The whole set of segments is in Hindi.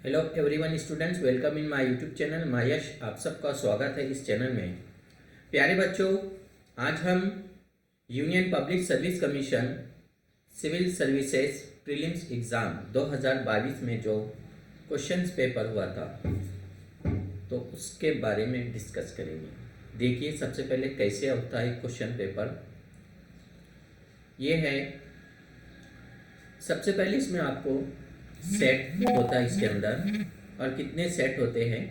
Hello everyone students, welcome in my YouTube channel मायश। आप सबका स्वागत है इस चैनल में। प्यारे बच्चों, आज हम union public service commission civil services prelims exam 2022 में जो क्वेश्चंस पेपर हुआ था तो उसके बारे में डिस्कस करेंगे। देखिए, सबसे पहले कैसे होता है क्वेश्चन पेपर। ये है, सबसे पहले इसमें आपको सेट होता है इसके अंदर, और कितने सेट होते हैं,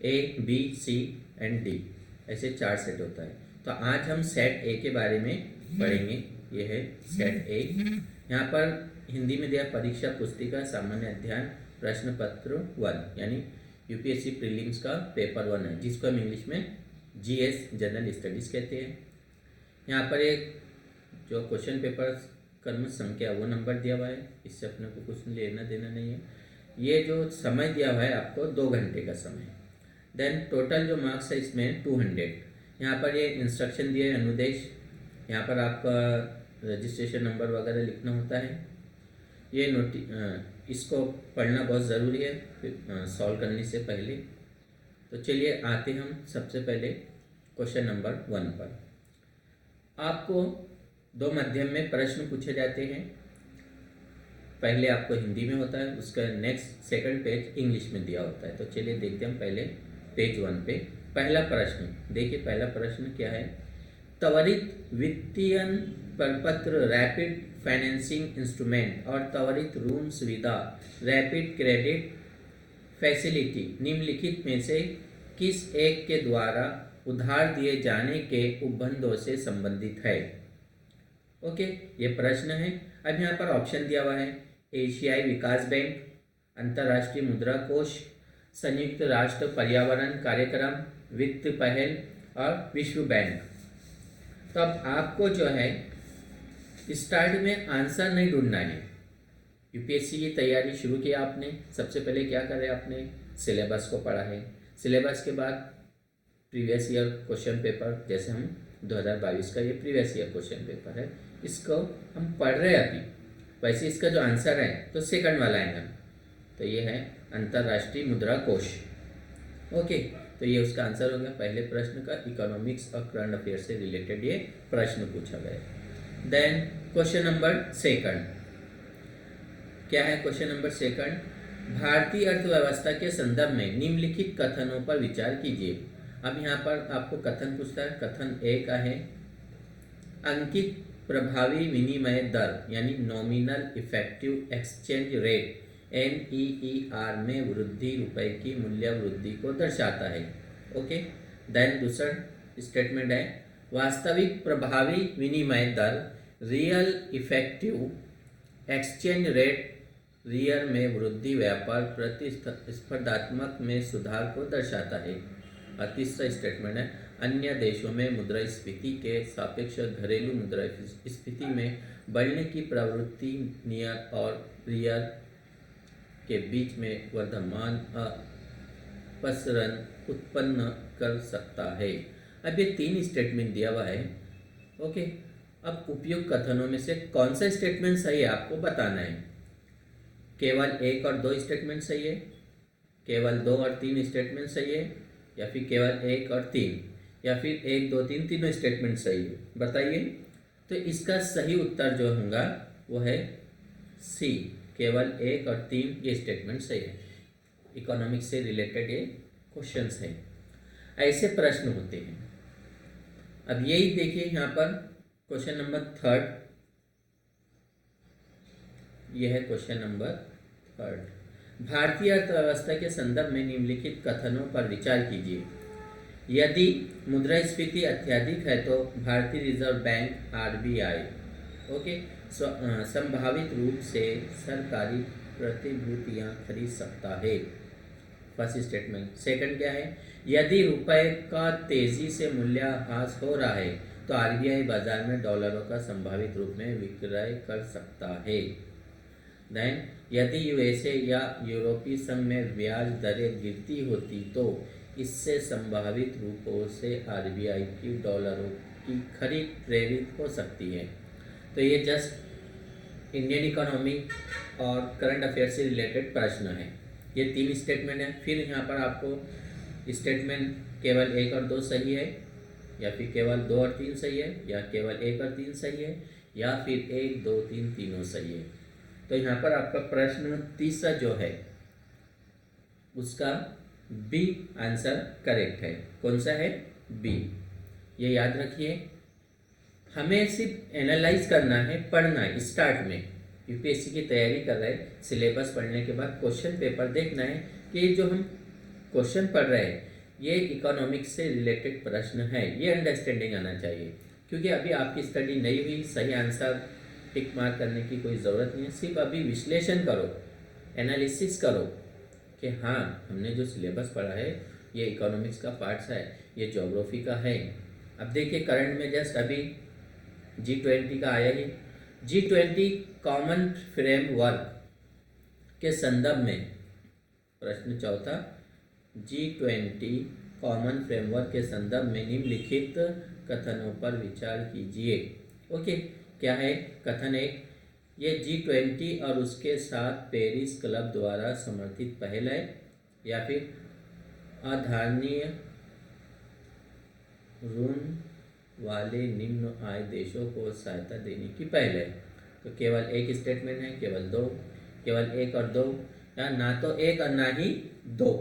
A B C and D, ऐसे 4 सेट होता है। तो आज हम सेट ए के बारे में पढ़ेंगे। ये है सेट ए। यहाँ पर हिंदी में दिया परीक्षा पुस्तिका सामान्य अध्ययन प्रश्न पत्र 1, यानी यूपीएससी प्रीलिम्स का पेपर 1 है, जिसको हम इंग्लिश में जीएस जनरल स्टडीज़ कहते हैं। यहाँ पर एक जो क्वेश्चन पेपर क्रम संख्या वो नंबर दिया हुआ है, इससे अपने को कुछ लेना देना नहीं है। ये जो समय दिया हुआ है आपको 2 घंटे का समय। देन टोटल जो मार्क्स है इसमें 200। यहाँ पर ये इंस्ट्रक्शन दिए है, अनुदेश। यहाँ पर आपका रजिस्ट्रेशन नंबर वगैरह लिखना होता है। ये इसको पढ़ना बहुत ज़रूरी है सॉल्व करने से पहले। तो चलिए आते हम सबसे पहले क्वेश्चन नंबर 1 पर। आपको 2 माध्यम में प्रश्न पूछे जाते हैं। पहले आपको हिंदी में होता है, उसका नेक्स्ट सेकंड पेज इंग्लिश में दिया होता है। तो चलिए देखते हैं हम पहले पेज 1 पे। पहला प्रश्न देखिए, पहला प्रश्न क्या है। त्वरित वित्तीय प्रपत्र रैपिड फाइनेंसिंग इंस्ट्रूमेंट और त्वरित ऋण सुविधा रैपिड क्रेडिट फैसिलिटी निम्नलिखित में से किस एक के द्वारा उधार दिए जाने के उपबंधों से संबंधित है। ओके, ये प्रश्न है। अब यहाँ पर ऑप्शन दिया हुआ है, एशियाई विकास बैंक, अंतर्राष्ट्रीय मुद्रा कोष, संयुक्त राष्ट्र पर्यावरण कार्यक्रम, वित्त पहल और विश्व बैंक। तो अब आपको जो है स्टार्ट में आंसर नहीं ढूंढना है। यूपीएससी की तैयारी शुरू की आपने, सबसे पहले क्या कर रहे हैं, आपने सिलेबस को पढ़ा है। सिलेबस के बाद प्रीवियस ईयर क्वेश्चन पेपर, जैसे हम 2022 का ये प्रीवियस ईयर क्वेश्चन पेपर है, इसको हम पढ़ रहे हैं अभी। वैसे इसका जो आंसर है तो सेकंड वाला आएगा। तो ये है अंतर्राष्ट्रीय मुद्रा कोष। ओके, तो ये उसका आंसर हो गया पहले प्रश्न का। इकोनॉमिक्स और करंट अफेयर से रिलेटेड ये प्रश्न पूछा गया। देन क्वेश्चन नंबर सेकंड क्या है। क्वेश्चन नंबर सेकंड, भारतीय अर्थव्यवस्था के संदर्भ में निम्नलिखित कथनों पर विचार कीजिए। अब यहाँ पर आपको कथन पूछता है। कथन ए का है, अंकित प्रभावी विनिमय दर यानी nominal effective exchange rate NEER में वृद्धि रुपए की मूल्य वृद्धि को दर्शाता है। ओके, देन दूसरा स्टेटमेंट है, वास्तविक प्रभावी विनिमय दर real effective exchange rate REER में वृद्धि व्यापार प्रतिस्पर्धात्मक में सुधार को दर्शाता है। और तीसरा स्टेटमेंट है, अन्य देशों में मुद्रास्फीति के सापेक्ष घरेलू मुद्रास्फीति में बढ़ने की प्रवृत्ति नियर और रियर के बीच में वर्धमान अपसरण उत्पन्न कर सकता है। अब ये 3 स्टेटमेंट दिया हुआ है। ओके, अब उपयुक्त कथनों में से कौन सा स्टेटमेंट सही है आपको बताना है। केवल 1 और 2 स्टेटमेंट सही है, केवल 2 और 3 स्टेटमेंट सही है, या फिर केवल 1 और 3, या फिर 1, 2, 3 तीनों स्टेटमेंट सही है, बताइए। तो इसका सही उत्तर जो होगा वो है सी, केवल 1 और 3 ये स्टेटमेंट सही है। इकोनॉमिक्स से रिलेटेड ये क्वेश्चंस हैं, ऐसे प्रश्न होते हैं। अब यही देखिए यहाँ पर क्वेश्चन नंबर 3, यह है क्वेश्चन नंबर 3। भारतीय अर्थव्यवस्था के संदर्भ में निम्नलिखित कथनों पर विचार कीजिए। यदि मुद्रास्फीति अत्यधिक है तो भारतीय रिजर्व बैंक RBI ओके संभावित रूप से सरकारी प्रतिभूतियां खरीद सकता है। First statement. सेकंड क्या है, यदि रुपए का तेजी से मूल्यह्रास हो रहा है तो RBI बाजार में डॉलरों का संभावित रूप में विक्रय कर सकता है। देन, यदि USA या यूरोपीय संघ में ब्याज दरें गिरती होती तो इससे संभावित रूपों से RBI की डॉलरों की खरीद प्रेरित हो सकती है। तो ये जस्ट इंडियन इकोनॉमी और करंट अफेयर से रिलेटेड प्रश्न है। ये 3 स्टेटमेंट है। फिर यहाँ पर आपको स्टेटमेंट केवल 1 और 2 सही है, या फिर केवल 2 और 3 सही है, या केवल 1 और 3 सही है, या फिर 1 2 3 तीनों सही है। तो यहाँ पर आपका प्रश्न तीसरा जो है उसका बी आंसर करेक्ट है। कौन सा है? बी। ये याद रखिए, हमें सिर्फ एनालाइज करना है, पढ़ना है। स्टार्ट में यूपीएससी की तैयारी कर रहे हैं, सिलेबस पढ़ने के बाद क्वेश्चन पेपर देखना है कि जो हम क्वेश्चन पढ़ रहे हैं ये इकोनॉमिक्स से रिलेटेड प्रश्न है, ये अंडरस्टैंडिंग आना चाहिए। क्योंकि अभी आपकी स्टडी नहीं हुई, सही आंसर टिक मार्क करने की कोई ज़रूरत नहीं है। सिर्फ अभी विश्लेषण करो, एनालिसिस करो कि हाँ हमने जो सिलेबस पढ़ा है ये इकोनॉमिक्स का पार्ट्स है, ये ज्योग्राफी का है। अब देखिए करंट में जस्ट अभी G20 का आया ही। G20 कॉमन फ्रेमवर्क के संदर्भ में प्रश्न चौथा, G20 कॉमन फ्रेमवर्क के संदर्भ में निम्नलिखित कथनों पर विचार कीजिए। ओके, क्या है कथन एक? ये G20 और उसके साथ पेरिस क्लब द्वारा समर्थित पहल है, या फिर आधारणीय ऋण वाले निम्न आय देशों को सहायता देने की पहल है। तो केवल एक स्टेटमेंट है, केवल दो, केवल 1 और 2, या ना तो 1 और ना ही 2।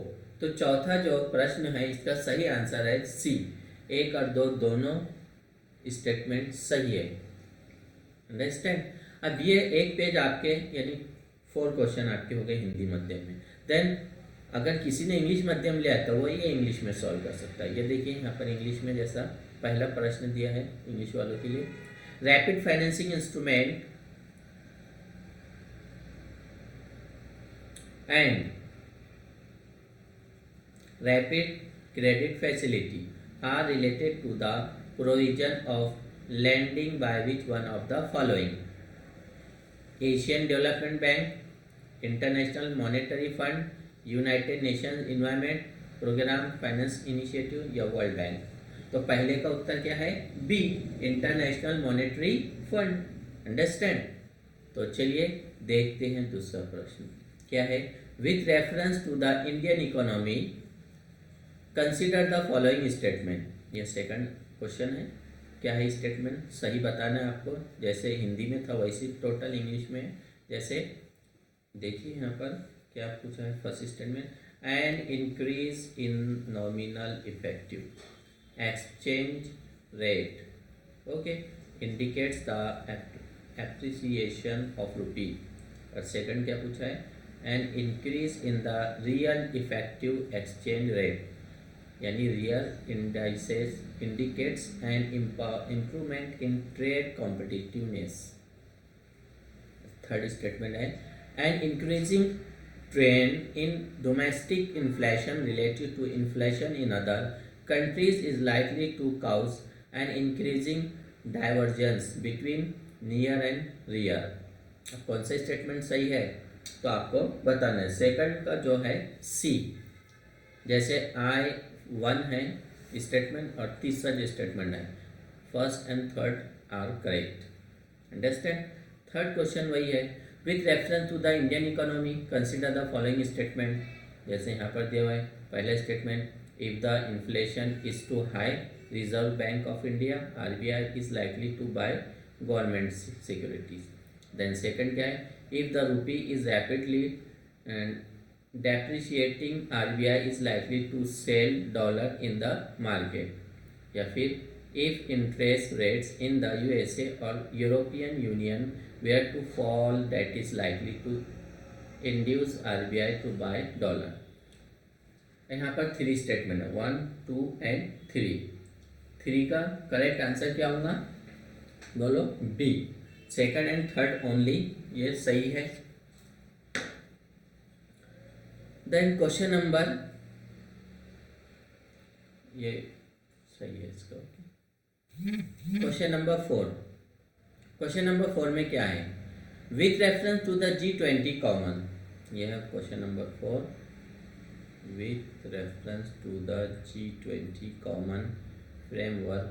तो चौथा जो प्रश्न है इसका सही आंसर है सी, 1 और 2 दोनों स्टेटमेंट सही है। अंडरस्टैंड? अब ये एक पेज आपके यानी 4 क्वेश्चन आपके हो गए हिंदी मध्यम में। देन अगर किसी ने इंग्लिश मध्यम लिया तो वो ये इंग्लिश में सॉल्व कर सकता है। ये देखिए यहाँ पर इंग्लिश में जैसा पहला प्रश्न दिया है इंग्लिश वालों के लिए, rapid financing instrument and rapid credit facility are related to the provision of lending by which one of the following? Asian Development Bank, International Monetary Fund, United Nations Environment Program Finance Initiative या वर्ल्ड बैंक? तो पहले का उत्तर क्या है? B, international monetary fund. Understand? तो चलिए देखते हैं दूसरा प्रश्न क्या है। With reference to the Indian economy consider the following statement. यह सेकंड क्वेश्चन है। क्या है स्टेटमेंट? सही बताना है आपको, जैसे हिंदी में था वैसे टोटल इंग्लिश में। जैसे देखिए यहाँ पर क्या पूछा है first statement, an increase in nominal effective exchange rate, okay, indicates the appreciation of rupee. और सेकंड क्या पूछा है, an increase in the real effective exchange rate यानी real indices indicates an improvement in trade competitiveness. Third statement है, an increasing trend in domestic inflation related to inflation in other countries is likely to cause an increasing divergence between NEER and REER. अब कौन सा स्टेटमेंट सही है तो आपको बताना है। सेकंड का जो है सी, जैसे I1 है स्टेटमेंट और तीसरा जो स्टेटमेंट है first and third are correct. Understand? Third question वही है, with reference to the Indian economy consider the following statement. जैसे यहाँ पर दिया हुआ है पहला statement, if the inflation is too high reserve bank of India RBI is likely to buy government securities. Then second क्या है, if the rupee is rapidly and depreciating RBI is likely to sell dollar in the market। या फिर if interest rates in the USA or European Union were to fall that is likely to induce RBI to buy dollar। यहाँ पर 3 स्टेटमेंट है, 1 2 एंड 3। 3 का करेक्ट आंसर क्या होगा बोलो? B. Second and third only ये सही है। देन क्वेश्चन नंबर, ये सही है इसका, क्वेश्चन नंबर 4। क्वेश्चन नंबर 4 में क्या है, with reference to the G20 common, यह है question number 4, with reference to the G20 common framework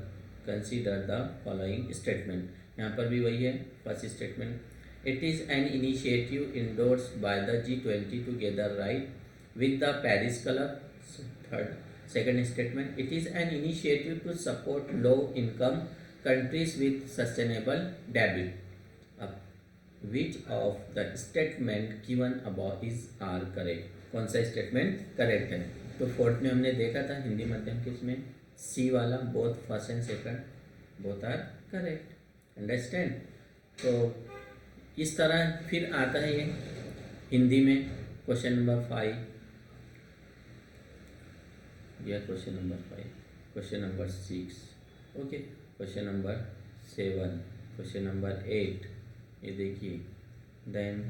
consider the following statement. यहाँ पर भी वही है first statement, it is an initiative endorsed by the G20 together right with the Paris Club. Third, second statement, it is an initiative to support low-income countries with sustainable development. Which of the statement given above is are correct? कौन सा स्टेटमेंट करेक्ट है? तो फोर्थ में हमने देखा था हिंदी मध्यम के इसमें सी वाला, both first and second both are correct. Understand? तो इस तरह फिर आता है ये हिंदी में क्वेश्चन नंबर 5, या question number 5, question number 6, okay, question number 7, question number 8, ये देखिए. देन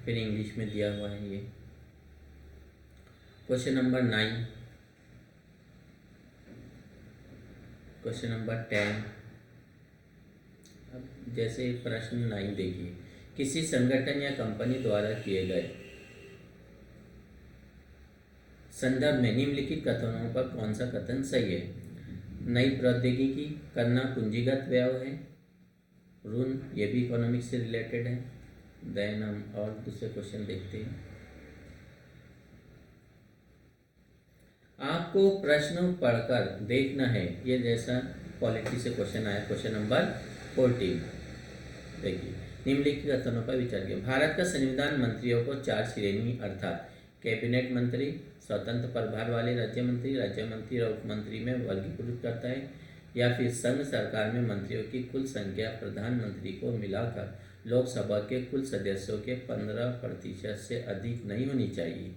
फिर इंग्लिश में दिया हुआ है ये क्वेश्चन नंबर 9, क्वेश्चन नंबर 10. अब जैसे प्रश्न 9 देखिए, किसी संगठन या कंपनी द्वारा किए गए संदर्भ में निम्नलिखित कथनों पर कौन सा कथन सही है? नई प्रौद्योगिकी करना पूंजीगत व्यय है. ऋण, ये भी इकोनॉमिक्स से रिलेटेड है. देन हम और दूसरे क्वेश्चन देखते हैं. आपको प्रश्न पढ़कर देखना है, ये जैसा पॉलिटी से क्वेश्चन आया, क्वेश्चन नंबर 14. देखिए, निम्नलिखित कथनों पर विचार किया. भारत का संविधान मंत्रियों को 4 श्रेणी अर्थात कैबिनेट मंत्री, स्वतंत्र प्रभार वाले राज्य मंत्री और उप मंत्री में वर्गीकृत करता है, या फिर संघ सरकार में मंत्रियों की कुल संख्या प्रधानमंत्री को मिलाकर लोकसभा के कुल सदस्यों के 15% से अधिक नहीं होनी चाहिए.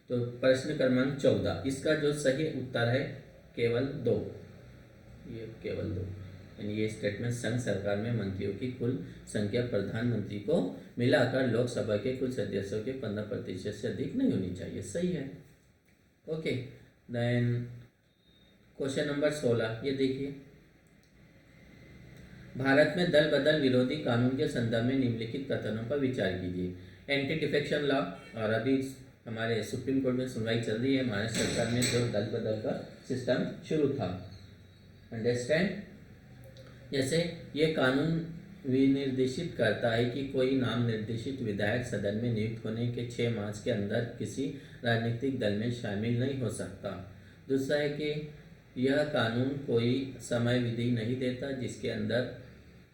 तो प्रश्न क्रमांक 14, इसका जो सही उत्तर है केवल 2, ये केवल 2, यानी ये स्टेटमेंट संघ सरकार में मंत्रियों की कुल संख्या प्रधानमंत्री को मिलाकर लोकसभा के कुल सदस्यों के 15% से अधिक नहीं होनी चाहिए, सही है. ओके. देन क्वेश्चन नंबर 16, ये देखिए, भारत में दल बदल विरोधी कानून के संदर्भ में निम्नलिखित कथनों पर विचार कीजिए. एंटी डिफेक्शन लॉ, और अभी हमारे सुप्रीम कोर्ट में सुनवाई चल रही है, महाराष्ट्र सरकार में जो दल बदल का सिस्टम शुरू था. अंडरस्टैंड? जैसे ये कानून विनिर्देशित करता है कि कोई नाम निर्देशित विधायक सदन में नियुक्त होने के 6 मास के अंदर किसी राजनीतिक दल में शामिल नहीं हो सकता. दूसरा है कि यह कानून कोई समय विधि नहीं देता जिसके अंदर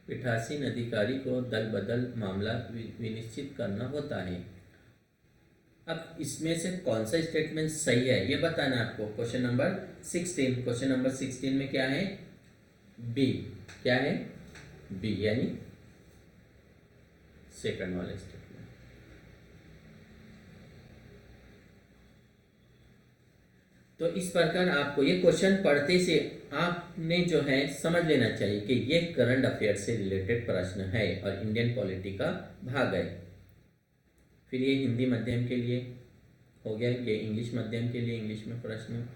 पीठासीन अधिकारी को दल बदल मामला विनिश्चित करना होता है. अब इसमें से कौन सा स्टेटमेंट सही है ये बताना आपको. क्वेश्चन नंबर 16, क्वेश्चन नंबर 16 में क्या है? बी. क्या है? बी, यानी सेकंड वाला स्टेटमेंट. तो इस प्रकार आपको ये क्वेश्चन पढ़ते से आपने जो है समझ लेना चाहिए कि ये करंट अफेयर से रिलेटेड प्रश्न है और इंडियन पॉलिटी का भाग है. फिर ये हिंदी माध्यम के लिए हो गया, ये इंग्लिश माध्यम के लिए इंग्लिश में प्रश्न.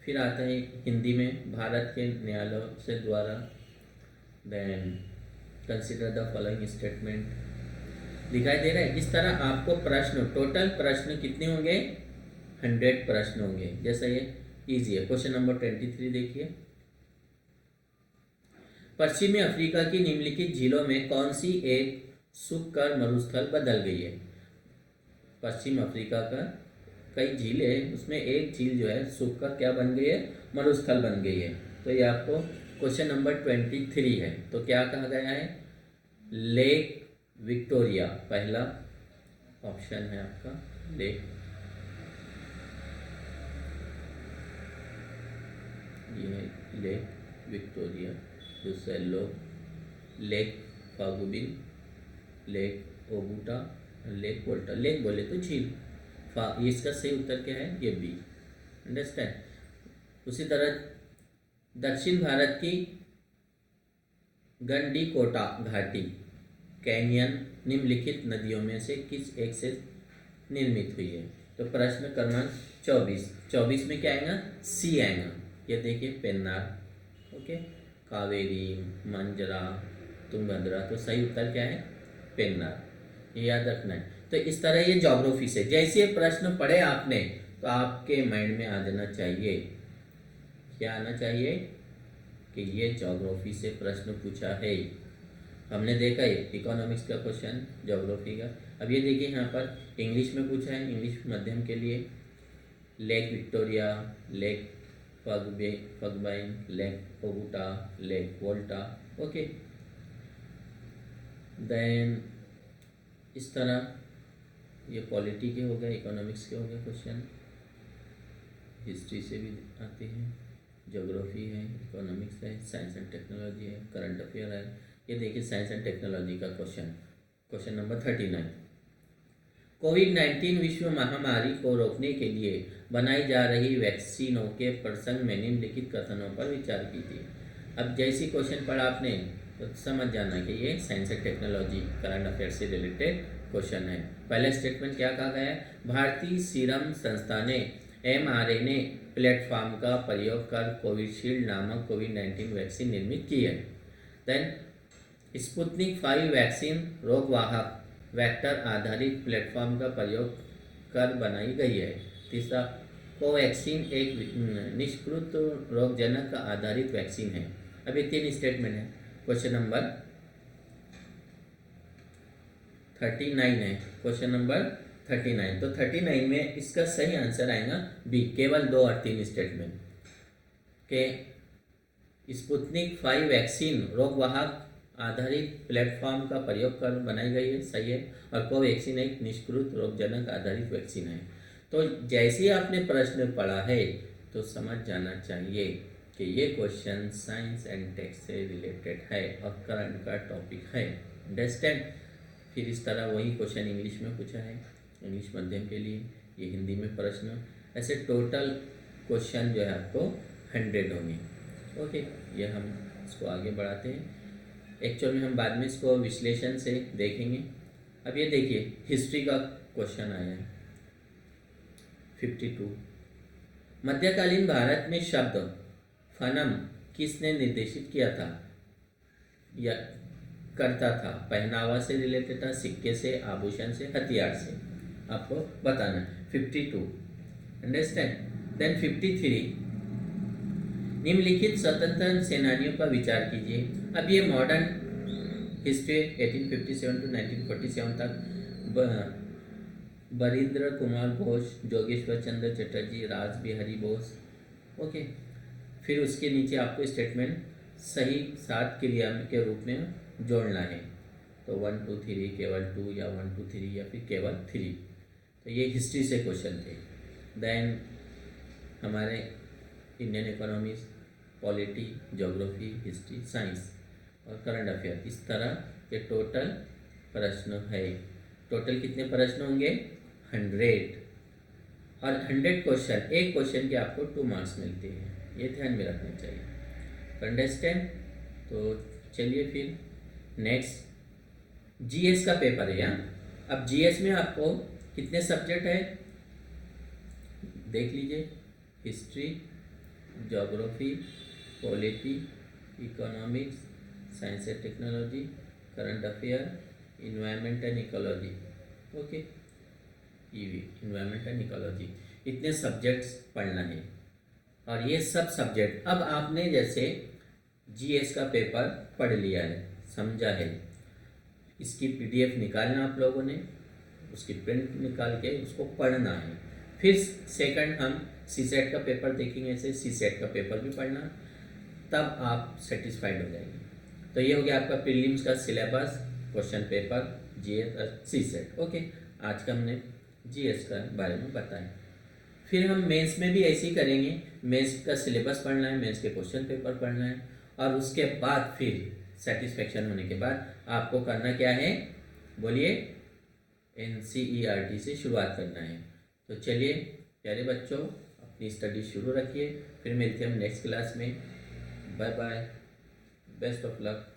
फिर आता है हिंदी में भारत के न्यायालयों से द्वारा. Then consider the following statement. दिखाई दे रहा है? इस तरह आपको प्रश्न, टोटल प्रश्न कितने होंगे? 100 प्रश्न होंगे. जैसा ये इजी है. क्वेश्चन नंबर 23 देखिए, पश्चिमी अफ्रीका की निम्नलिखित झीलों में कौन सी एक सूखकर मरुस्थल बदल गई है? पश्चिम अफ्रीका का कई झीलें हैं, उसमें एक झील जो है सूखकर क्या बन गई है? मरुस्थल बन गई है. तो ये आपको क्वेश्चन नंबर 23 है. तो क्या कहा गया है? लेक विक्टोरिया पहला ऑप्शन है आपका, लेक. ये लेक विक्टोरिया. दूसरा लेक फागुबिन, लेक ओबूटा, लेक वोल्टा. लेक बोले तो झील, इसका सही उत्तर क्या है? ये बी. अंडरस्टैंड? उसी तरह दक्षिण भारत की गंडीकोटा घाटी कैनियन निम्नलिखित नदियों में से किस एक से निर्मित हुई है? तो प्रश्न क्रमांक 24 में क्या आएगा? सी आएगा. ये देखिए, पेन्नार. ओके, कावेरी, मंजरा, तुंगभद्रा. तो सही उत्तर क्या है? पेन्नार. ये याद रखना है. तो इस तरह ये ज्योग्राफी से जैसे प्रश्न पढ़े आपने तो आपके माइंड में आ जाना चाहिए, क्या आना चाहिए? कि ये ज्योग्राफी से प्रश्न पूछा है. हमने देखा है इकोनॉमिक्स का क्वेश्चन, ज्योग्राफी का. अब ये देखिए यहाँ पर इंग्लिश में पूछा है, इंग्लिश माध्यम के लिए. Lake Victoria, lake Faguibine, lake Oguta, lake Volta. Okay, then इस तरह ये पॉलिटी के हो गए, इकोनॉमिक्स के हो गए क्वेश्चन, हिस्ट्री से भी आते हैं, ज्योग्राफी है, इकोनॉमिक्स है, साइंस एंड टेक्नोलॉजी है, करंट अफेयर है। ये देखिए साइंस एंड टेक्नोलॉजी का क्वेश्चन नंबर 39। कोविड-19 विश्व महामारी को रोकने के लिए बनाई जा रही वैक्सीनों के प्रसंग में निम्नलिखित कथनों पर विचार कीजिए। अब जैसी क्वेश्चन पढ़ा आपने तो समझ जाना कि ये science and technology current affair से रिलेटेड क्वेश्चन है। पहला स्टेटमेंट क्या कहा गया है? भारतीय सीरम संस्था ने mRNA प्लेटफॉर्म का प्रयोग कर कोविशील्ड नामक कोविड-19 वैक्सीन निर्मित की है। देन स्पुतनिक 5 वैक्सीन रोगवाहक वेक्टर आधारित प्लेटफॉर्म का प्रयोग कर बनाई गई है। तीसरा, कोवैक्सीन एक निष्कृत रोगजनक आधारित वैक्सीन है। अभी 3 स्टेटमेंट है। क्वेश्चन नंबर 39 है, क्वेश्चन नंबर 39। तो 39 में इसका सही आंसर आएगा बी, केवल 2 और 3 स्टेटमेंट के स्पुतनिक 5 वैक्सीन रोगवाहक आधारित प्लेटफॉर्म का प्रयोग कर बनाई गई है, सही है। और कोवैक्सीन एक निष्कृत रोगजनक आधारित वैक्सीन है। तो जैसे ही आपने प्रश्न पढ़ा है तो समझ जाना चाहिए कि ये क्वेश्चन साइंस एंड टेक से रिलेटेड है और करंट का टॉपिक है। अंडरस्टैंड? फिर इस तरह वही क्वेश्चन इंग्लिश में पूछा है, इंग्लिश मध्यम के लिए, ये हिंदी में प्रश्न, ऐसे टोटल क्वेश्चन जो है आपको 100 होंगे। ओके, ये हम इसको आगे बढ़ाते हैं। एक्चुअल में हम बाद में इसको विश्लेषण से देखेंगे। अब ये देखिए हिस्ट्री का क्वेश्चन आया है 52। मध्यकालीन भारत में शब्द फनम किसने निर्देशित किया था या करता था? पहनावा से रिलेटेड था, सिक्के से, आभूषण से, हथियार से? आपको बताना है। 52, अंडरस्टैंड? देन 53, निम्नलिखित स्वतंत्र सेनानियों पर विचार कीजिए। अब ये मॉडर्न हिस्ट्री 1857 टू 1947 तक बरिंद्र कुमार घोष, जोगेश्वर चंद्र चटर्जी, राज बिहारी बोस। ओके, फिर उसके नीचे आपको स्टेटमेंट सही 7 क्रिया के रूप में जोड़ना है। तो 1 2 3, केवल 2 या 1 2 3 या फिर केवल 3। तो ये हिस्ट्री से क्वेश्चन थे। देन हमारे Indian economics, polity, geography, history, science और करंट अफेयर, इस तरह के टोटल प्रश्न है। टोटल कितने प्रश्न होंगे? 100। और 100 क्वेश्चन, एक क्वेश्चन के आपको 2 मार्क्स मिलते हैं, ये ध्यान में रखना चाहिए। अंडरस्टैंड? तो चलिए फिर नेक्स्ट जीएस का पेपर है यहाँ। अब जीएस में आपको कितने सब्जेक्ट है देख लीजिए, history, geography, polity, economics, science and technology, current affair, environment and ecology. Okay, EV, environment and ecology, इतने सब्जेक्ट्स पढ़ना है। और ये सब सब्जेक्ट अब आपने जैसे जीएस का पेपर पढ़ लिया है, समझा है, इसकी पीडीएफ निकालना आप लोगों ने, उसकी प्रिंट निकाल के उसको पढ़ना है। फिर सेकंड हम सीसेट का पेपर देखेंगे, ऐसे सीसेट का पेपर भी पढ़ना, तब आप सेटिस्फाइड हो जाएंगे। तो ये हो गया आपका प्रीलिम्स का syllabus, question paper, GS, CSAT. Okay, आज का हमने जीएस का बारे में बताया। फिर हम मेंस में भी ऐसे ही करेंगे, मेंस का सिलेबस पढ़ना है, मेंस के क्वेश्चन पेपर पढ़ना है, और उसके बाद फिर सेटिस्फेक्शन होने के बाद आपको करना क्या है, बोलिए? एनसीईआरटी से शुरुआत करना है। तो चलिए प्यारे बच्चों, अपनी स्टडी शुरू रखिए, फिर मिलते हैं हम नेक्स्ट क्लास में। Bye bye, best of luck.